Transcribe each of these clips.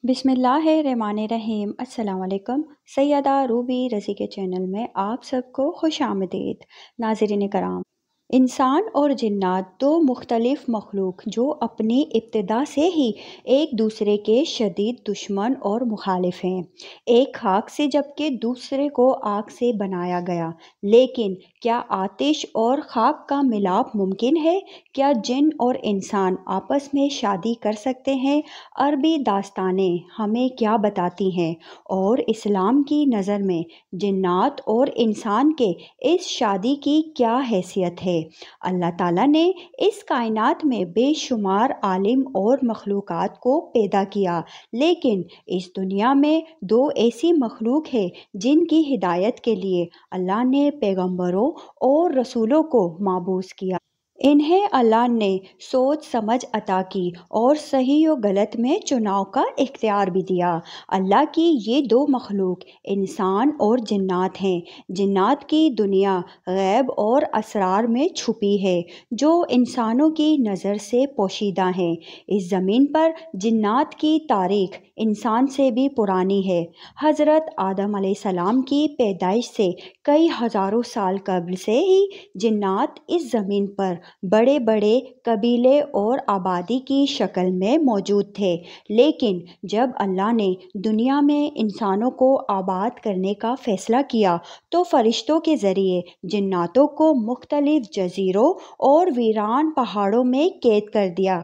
بسم اللہ الرحمن الرحیم۔ السلام علیکم۔ سیدہ روبی رضی کے چینل میں آپ سب کو خوش آمدید۔ ناظرین کرام، انسان اور جنات دو مختلف مخلوق جو اپنی ابتدا سے ہی ایک دوسرے کے شدید دشمن اور مخالف ہیں، ایک خاک سے جبکہ دوسرے کو آگ سے بنایا گیا۔ لیکن کیا آتش اور خاک کا ملاپ ممکن ہے؟ کیا جن اور انسان آپس میں شادی کر سکتے ہیں؟ عربی داستانیں ہمیں کیا بتاتی ہیں، اور اسلام کی نظر میں جنات اور انسان کے اس شادی کی کیا حیثیت ہے؟ اللہ تعالیٰ نے اس کائنات میں بے شمار عالم اور مخلوقات کو پیدا کیا، لیکن اس دنیا میں دو ایسی مخلوق ہیں جن کی ہدایت کے لیے اللہ نے پیغمبروں اور رسولوں کو مبعوث کیا۔ انہیں اللہ نے سوچ سمجھ عطا کی اور صحیح و غلط میں چناؤ کا اختیار بھی دیا۔ اللہ کی یہ دو مخلوق انسان اور جنات ہیں۔ جنات کی دنیا غیب اور اسرار میں چھپی ہے جو انسانوں کی نظر سے پوشیدہ ہیں۔ اس زمین پر جنات کی تاریخ انسان سے بھی پرانی ہے۔ حضرت آدم علیہ السلام کی پیدائش سے کئی ہزاروں سال قبل سے ہی جنات اس زمین پر بڑے بڑے قبیلے اور آبادی کی شکل میں موجود تھے، لیکن جب اللہ نے دنیا میں انسانوں کو آباد کرنے کا فیصلہ کیا تو فرشتوں کے ذریعے جناتوں کو مختلف جزیروں اور ویران پہاڑوں میں قید کر دیا۔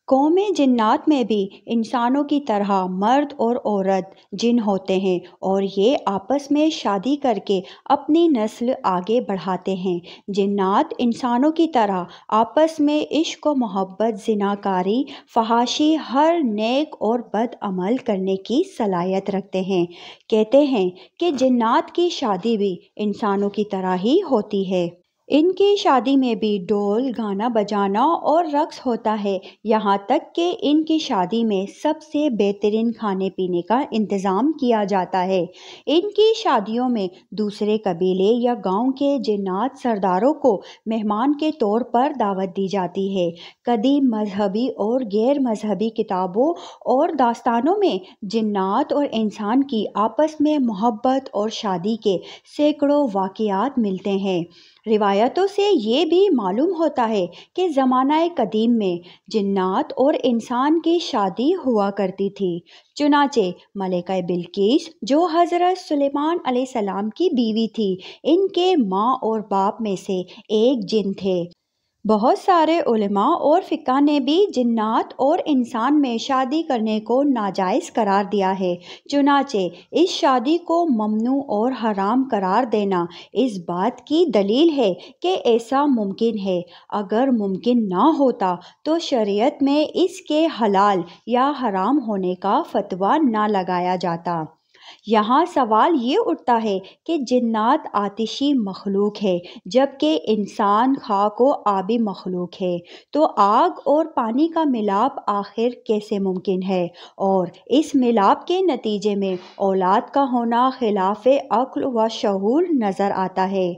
قوم جنات میں بھی انسانوں کی طرح مرد اور عورت جن ہوتے ہیں، اور یہ آپس میں شادی کر کے اپنی نسل آگے بڑھاتے ہیں۔ جنات انسانوں کی طرح آپس میں عشق و محبت، زناکاری، فحاشی، ہر نیک اور بد عمل کرنے کی صلاحیت رکھتے ہیں۔ کہتے ہیں کہ جنات کی شادی بھی انسانوں کی طرح ہی ہوتی ہے۔ ان کی شادی میں بھی ڈھول، گانا بجانا اور رقص ہوتا ہے، یہاں تک کہ ان کی شادی میں سب سے بہترین کھانے پینے کا انتظام کیا جاتا ہے۔ ان کی شادیوں میں دوسرے قبیلے یا گاؤں کے جنات سرداروں کو مہمان کے طور پر دعوت دی جاتی ہے۔ قدیم مذہبی اور غیر مذہبی کتابوں اور داستانوں میں جنات اور انسان کی آپس میں محبت اور شادی کے سینکڑوں واقعات ملتے ہیں۔ روایتوں سے یہ بھی معلوم ہوتا ہے کہ زمانہ قدیم میں جنات اور انسان کی شادی ہوا کرتی تھی۔ چنانچہ ملکہ بلقیس جو حضرت سلیمان علیہ السلام کی بیوی تھی، ان کے ماں اور باپ میں سے ایک جن تھے۔ بہت سارے علماء اور فقہ نے بھی جنات اور انسان میں شادی کرنے کو ناجائز قرار دیا ہے۔ چنانچہ اس شادی کو ممنوع اور حرام قرار دینا اس بات کی دلیل ہے کہ ایسا ممکن ہے۔ اگر ممکن نہ ہوتا تو شریعت میں اس کے حلال یا حرام ہونے کا فتویٰ نہ لگایا جاتا۔ یہاں سوال یہ اٹھتا ہے کہ جنات آتشی مخلوق ہے جبکہ انسان خاک و آبی مخلوق ہے، تو آگ اور پانی کا ملاپ آخر کیسے ممکن ہے؟ اور اس ملاپ کے نتیجے میں اولاد کا ہونا خلاف عقل و شعور نظر آتا ہے۔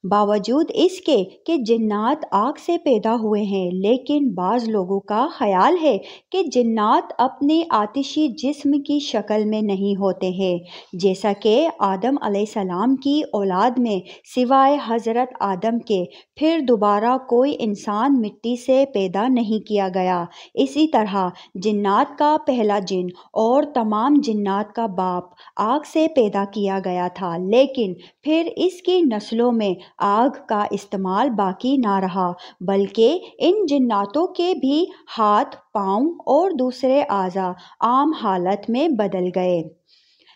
باوجود اس کے کہ جنات آگ سے پیدا ہوئے ہیں، لیکن بعض لوگوں کا خیال ہے کہ جنات اپنے آتشی جسم کی شکل میں نہیں ہوتے ہیں، جیسا کہ آدم علیہ السلام کی اولاد میں سوائے حضرت آدم کے پھر دوبارہ کوئی انسان مٹی سے پیدا نہیں کیا گیا۔ اسی طرح جنات کا پہلا جن اور تمام جنات کا باپ آگ سے پیدا کیا گیا تھا، لیکن پھر اس کی نسلوں میں آگ کا استعمال باقی نہ رہا، بلکہ ان جناتوں کے بھی ہاتھ، پاؤں اور دوسرے اعضاء عام حالت میں بدل گئے۔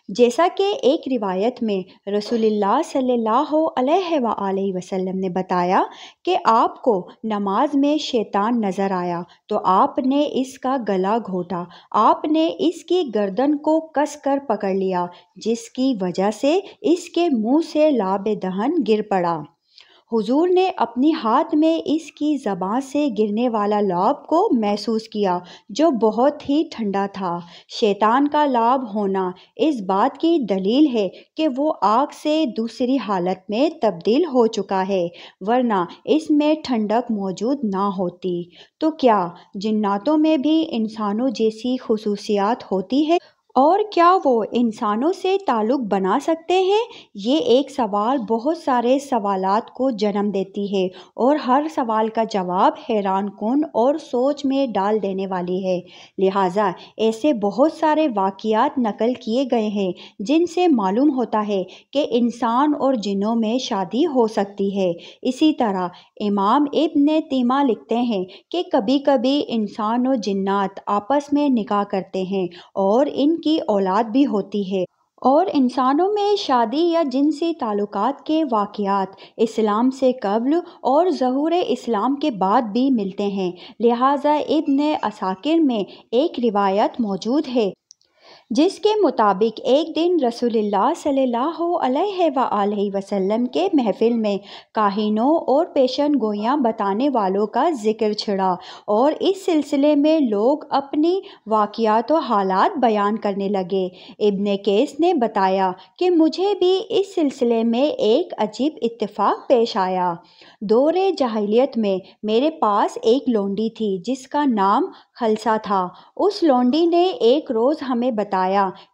جیسا کہ ایک روایت میں رسول اللہ صلی اللہ علیہ وآلہ وسلم نے بتایا کہ آپ کو نماز میں شیطان نظر آیا تو آپ نے اس کا گلا گھونٹا، آپ نے اس کی گردن کو کس کر پکڑ لیا، جس کی وجہ سے اس کے منہ سے لعاب دہن گر پڑا۔ حضور نے اپنی ہاتھ میں اس کی زبان سے گرنے والا لعاب کو محسوس کیا جو بہت ہی ٹھنڈا تھا۔ شیطان کا لعاب ہونا اس بات کی دلیل ہے کہ وہ آگ سے دوسری حالت میں تبدیل ہو چکا ہے، ورنہ اس میں ٹھنڈک موجود نہ ہوتی۔ تو کیا جناتوں میں بھی انسانوں جیسی خصوصیات ہوتی ہے؟ اور کیا وہ انسانوں سے تعلق بنا سکتے ہیں؟ یہ ایک سوال بہت سارے سوالات کو جنم دیتی ہے، اور ہر سوال کا جواب حیران کن اور سوچ میں ڈال دینے والی ہے۔ لہٰذا ایسے بہت سارے واقعات نقل کیے گئے ہیں جن سے معلوم ہوتا ہے کہ انسان اور جنوں میں شادی ہو سکتی ہے۔ اسی طرح امام ابن تیمیہ لکھتے ہیں کہ کبھی کبھی انسان و جنات آپس میں نکاح کرتے ہیں اور ان کی اولاد بھی ہوتی ہے، اور انسانوں میں شادی یا جنسی تعلقات کے واقعات اسلام سے قبل اور ظہور اسلام کے بعد بھی ملتے ہیں۔ لہٰذا ابن عساکر میں ایک روایت موجود ہے جس کے مطابق ایک دن رسول اللہ صلی اللہ علیہ وآلہ وسلم کے محفل میں کاہنوں اور پیشن گوئیاں بتانے والوں کا ذکر چھڑا، اور اس سلسلے میں لوگ اپنی واقعات و حالات بیان کرنے لگے۔ ابن قیس نے بتایا کہ مجھے بھی اس سلسلے میں ایک عجیب اتفاق پیش آیا۔ دور جاہلیت میں میرے پاس ایک لونڈی تھی جس کا نام خلصہ تھا۔ اس لونڈی نے ایک روز ہمیں بتایا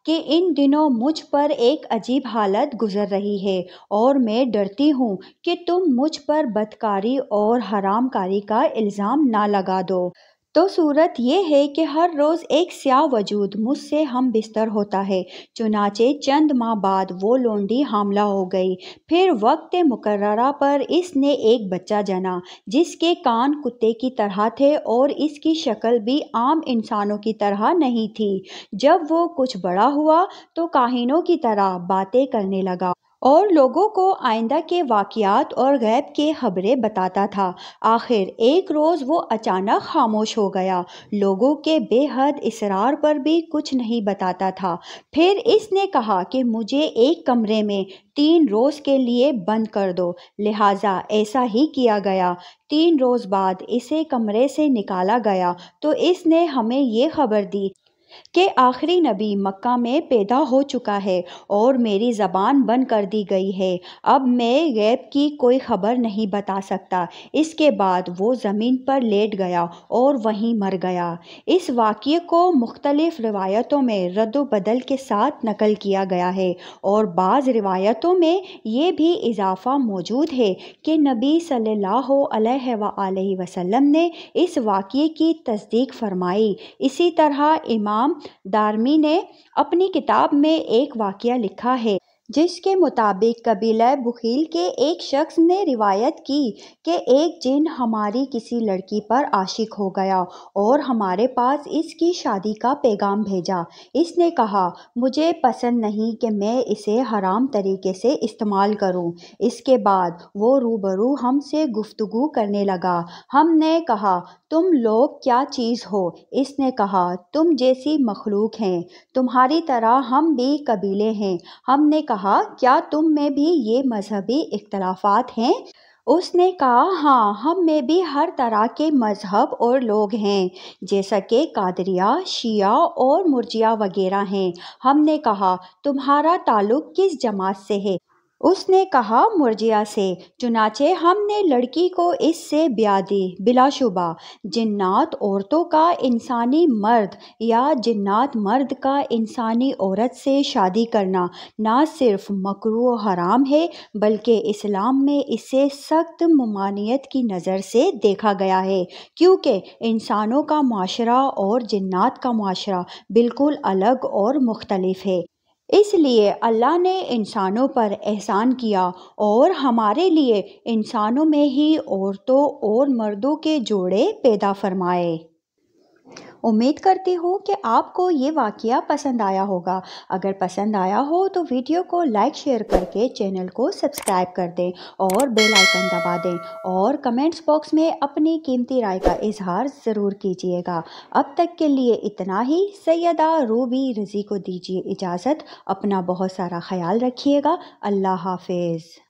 کہ ان دنوں مجھ پر ایک عجیب حالت گزر رہی ہے، اور میں ڈرتی ہوں کہ تم مجھ پر بدکاری اور حرام کاری کا الزام نہ لگا دو۔ تو صورت یہ ہے کہ ہر روز ایک سیاہ وجود مجھ سے ہم بستر ہوتا ہے۔ چنانچہ چند ماہ بعد وہ لونڈی حاملہ ہو گئی۔ پھر وقت مقررہ پر اس نے ایک بچہ جنا جس کے کان کتے کی طرح تھے اور اس کی شکل بھی عام انسانوں کی طرح نہیں تھی۔ جب وہ کچھ بڑا ہوا تو کاہنوں کی طرح باتیں کرنے لگا اور لوگوں کو آئندہ کے واقعات اور غیب کے خبریں بتاتا تھا۔ آخر ایک روز وہ اچانک خاموش ہو گیا۔ لوگوں کے بے حد اصرار پر بھی کچھ نہیں بتاتا تھا۔ پھر اس نے کہا کہ مجھے ایک کمرے میں 3 روز کے لیے بند کر دو۔ لہٰذا ایسا ہی کیا گیا۔ 3 روز بعد اسے کمرے سے نکالا گیا تو اس نے ہمیں یہ خبر دی کہ آخری نبی مکہ میں پیدا ہو چکا ہے اور میری زبان بند کر دی گئی ہے۔ اب میں غیب کی کوئی خبر نہیں بتا سکتا۔ اس کے بعد وہ زمین پر لیٹ گیا اور وہیں مر گیا۔ اس واقعے کو مختلف روایتوں میں رد و بدل کے ساتھ نقل کیا گیا ہے، اور بعض روایتوں میں یہ بھی اضافہ موجود ہے کہ نبی صلی اللہ علیہ وآلہ وسلم نے اس واقعے کی تصدیق فرمائی۔ اسی طرح امام دارمی نے اپنی کتاب میں ایک واقعہ لکھا ہے جس کے مطابق قبیلہ بخیل کے ایک شخص نے روایت کی کہ ایک جن ہماری کسی لڑکی پر عاشق ہو گیا اور ہمارے پاس اس کی شادی کا پیغام بھیجا۔ اس نے کہا، مجھے پسند نہیں کہ میں اسے حرام طریقے سے استعمال کروں۔ اس کے بعد وہ روبرو ہم سے گفتگو کرنے لگا۔ ہم نے کہا، تم لوگ کیا چیز ہو؟ اس نے کہا، تم جیسی مخلوق ہیں، تمہاری طرح ہم بھی قبیلے ہیں۔ ہم نے کہا، کیا تم میں بھی یہ مذہبی اختلافات ہیں؟ اس نے کہا، ہاں، ہم میں بھی ہر طرح کے مذہب اور لوگ ہیں، جیسا کہ قادریہ، شیعہ اور مرجئہ وغیرہ ہیں۔ ہم نے کہا، تمہارا تعلق کس جماعت سے ہے؟ اس نے کہا، مرجئہ سے۔ چنانچہ ہم نے لڑکی کو اس سے بیاہ دی۔ بلا شبہ جنات عورتوں کا انسانی مرد یا جنات مرد کا انسانی عورت سے شادی کرنا نہ صرف مکروہ و حرام ہے بلکہ اسلام میں اسے سخت ممانعت کی نظر سے دیکھا گیا ہے، کیونکہ انسانوں کا معاشرہ اور جنات کا معاشرہ بالکل الگ اور مختلف ہے۔ اس لیے اللہ نے انسانوں پر احسان کیا اور ہمارے لیے انسانوں میں ہی عورتوں اور مردوں کے جوڑے پیدا فرمائے۔ امید کرتی ہوں کہ آپ کو یہ واقعہ پسند آیا ہوگا۔ اگر پسند آیا ہو تو ویڈیو کو لائک شیئر کر کے چینل کو سبسکرائب کر دیں اور بیل آئیکن دبا دیں، اور کمنٹس باکس میں اپنی قیمتی رائے کا اظہار ضرور کیجیے گا۔ اب تک کے لیے اتنا ہی۔ سیدہ روبی رضی کو دیجیے اجازت۔ اپنا بہت سارا خیال رکھیے گا۔ اللہ حافظ۔